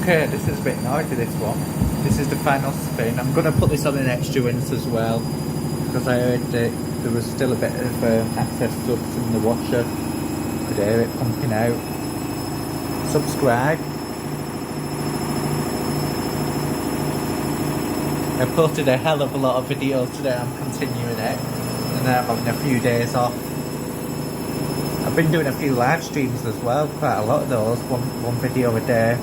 Okay, this is a bit noisy, this one. This is the final spin. I'm going to put this on an extra rinse as well, because I heard that there was still a bit of excess subs in the washer. Could hear it pumping out. Subscribe. I posted a hell of a lot of videos today. I'm continuing it, and then I'm having a few days off. I've been doing a few live streams as well, quite a lot of those, one video a day.